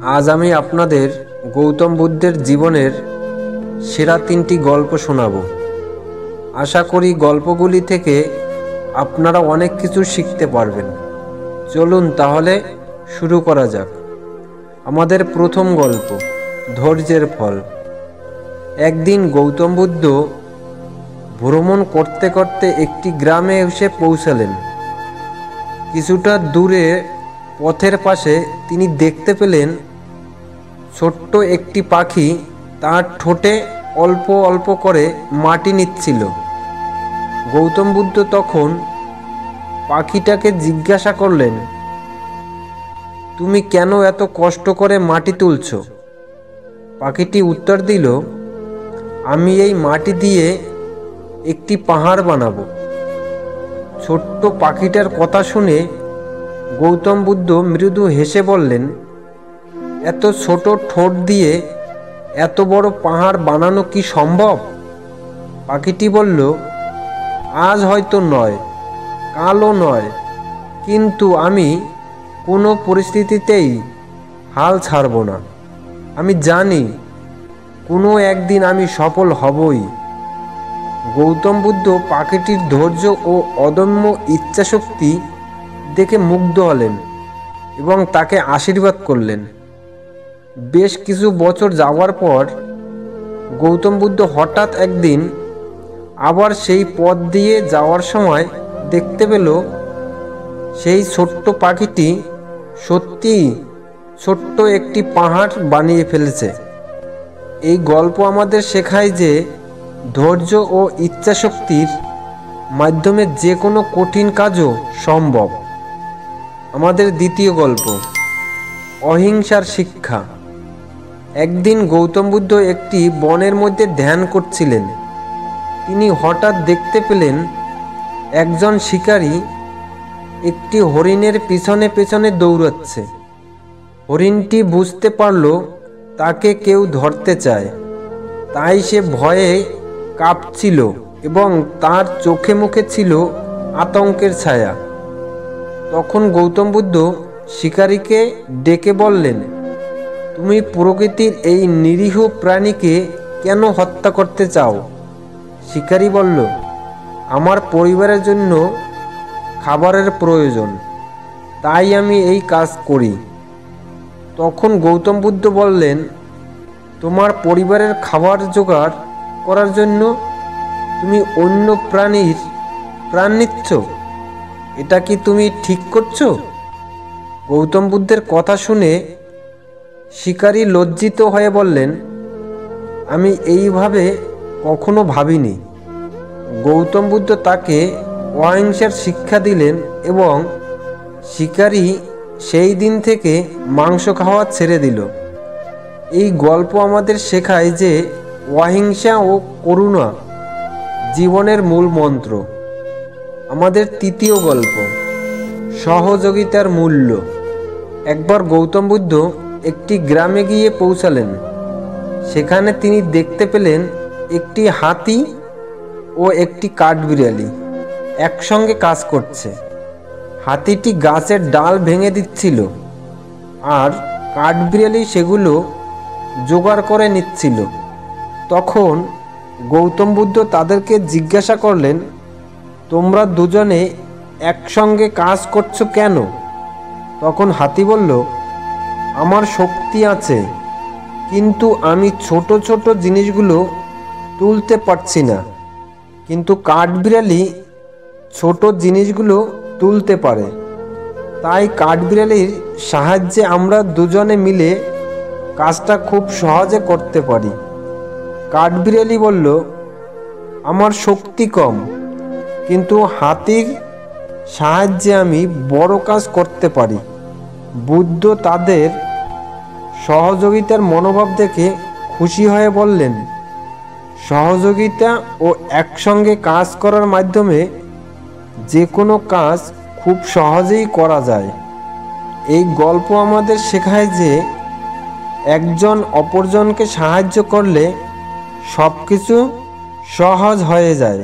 আজ আমি আপনাদের গৌতম বুদ্ধের জীবনের সেরা 3টি গল্প শোনাব। আশা করি গল্পগুলি থেকে আপনারা অনেক কিছু শিখতে পারবেন। চলুন তাহলে শুরু করা যাক। আমাদের প্রথম গল্প, ধৈর্যের ফল। একদিন গৌতম বুদ্ধ ভ্রমণ করতে করতে একটি গ্রামে এসে পৌঁছালেন। কিছুটা দূরে পথের পাশে তিনি দেখতে পেলেন ছোট্ট একটি পাখি তার ঠোঁটে অল্প অল্প করে মাটি নিচ্ছিল। গৌতম বুদ্ধ তখন পাখিটাকে জিজ্ঞাসা করলেন, তুমি কেন এত কষ্ট করে মাটি তুলছ? পাখিটি উত্তর দিল, আমি এই মাটি দিয়ে একটি পাহাড় বানাবো। ছোট্ট পাখিটার কথা শুনে গৌতম বুদ্ধ মৃদু হেসে বললেন, এত ছোট ঠোঁট দিয়ে এত বড় পাহাড় বানানো কি সম্ভব? পাখিটি বলল, আজ হয়তো নয়, কালও নয়, কিন্তু আমি কোনো পরিস্থিতিতেই হাল ছাড়ব না। আমি জানি কোনো একদিন আমি সফল হবই। গৌতম বুদ্ধ পাখিটির ধৈর্য ও অদম্য ইচ্ছাশক্তি দেখে মুগ্ধ হলেন এবং তাকে আশীর্বাদ করলেন। বেশ কিছু বছর যাওয়ার পর গৌতম বুদ্ধ হঠাৎ একদিন আবার সেই পথ দিয়ে যাওয়ার সময় দেখতে পেল সেই ছোট্ট পাখিটি সত্যিই ছোট্ট একটি পাহাড় বানিয়ে ফেলেছে। এই গল্প আমাদের শেখায় যে ধৈর্য ও ইচ্ছাশক্তির মাধ্যমে যে কোনো কঠিন কাজও সম্ভব। আমাদের দ্বিতীয় গল্প, অহিংসার শিক্ষা। একদিন গৌতম বুদ্ধ একটি বনের মধ্যে ধ্যান করছিলেন। তিনি হঠাৎ দেখতে পেলেন একজন শিকারী একটি হরিণের পিছনে পিছনে দৌড়াচ্ছে। হরিণটি বুঝতে পারল তাকে কেউ ধরতে চায়, তাই সে ভয়ে কাঁপছিল এবং তার চোখে মুখে ছিল আতঙ্কের ছায়া। তখন গৌতম বুদ্ধ শিকারীকে ডেকে বললেন, তুমি প্রকৃতির এই নিরীহ প্রাণীকে কেন হত্যা করতে চাও? শিকারী বলল, আমার পরিবারের জন্য খাবারের প্রয়োজন, তাই আমি এই কাজ করি। তখন গৌতম বুদ্ধ বললেন, তোমার পরিবারের খাবার জোগাড় করার জন্য তুমি অন্য প্রাণীর প্রাণ নিচ্ছ? এটা কি তুমি ঠিক করছো? গৌতম বুদ্ধের কথা শুনে শিকারী লজ্জিত হয়ে বললেন, আমি এইভাবে কখনো ভাবিনি। গৌতম বুদ্ধ তাকে অহিংসার শিক্ষা দিলেন এবং শিকারী সেই দিন থেকে মাংস খাওয়া ছেড়ে দিল। এই গল্প আমাদের শেখায় যে অহিংসা ও করুণা জীবনের মূল মন্ত্র। আমাদের তৃতীয় গল্প, সহযোগিতার মূল্য। একবার গৌতম বুদ্ধ একটি গ্রামে গিয়ে পৌঁছালেন। সেখানে তিনি দেখতে পেলেন একটি হাতি ও একটি কাঠবিড়ালি একসঙ্গে কাজ করছে। হাতিটি গাছের ডাল ভেঙে দিচ্ছিল আর কাঠবিড়ালি সেগুলো জোগাড় করে নিচ্ছিল। তখন গৌতম বুদ্ধ তাদেরকে জিজ্ঞাসা করলেন, তোমরা দুজনে একসঙ্গে কাজ করছো কেন? তখন হাতি বলল, আমার শক্তি আছে, কিন্তু আমি ছোট ছোট জিনিসগুলো তুলতে পারছি না, কিন্তু কাঠবিড়ালি ছোট জিনিসগুলো তুলতে পারে। তাই কাঠবিড়ালির সাহায্যে আমরা দুজনে মিলে কাজটা খুব সহজে করতে পারি। কাঠবিড়ালি বলল, আমার শক্তি কম, কিন্তু হাতির সাহায্যে আমি বড় কাজ করতে পারি। বুদ্ধ তাদের সহযোগিতার মনোভাব দেখে খুশি হয়ে বললেন, সহযোগিতা ও একসঙ্গে কাজ করার মাধ্যমে যে কোনো কাজ খুব সহজেই করা যায়। এই গল্প আমাদের শেখায় যে একজন অপরজনকে সাহায্য করলে সব কিছু সহজ হয়ে যায়।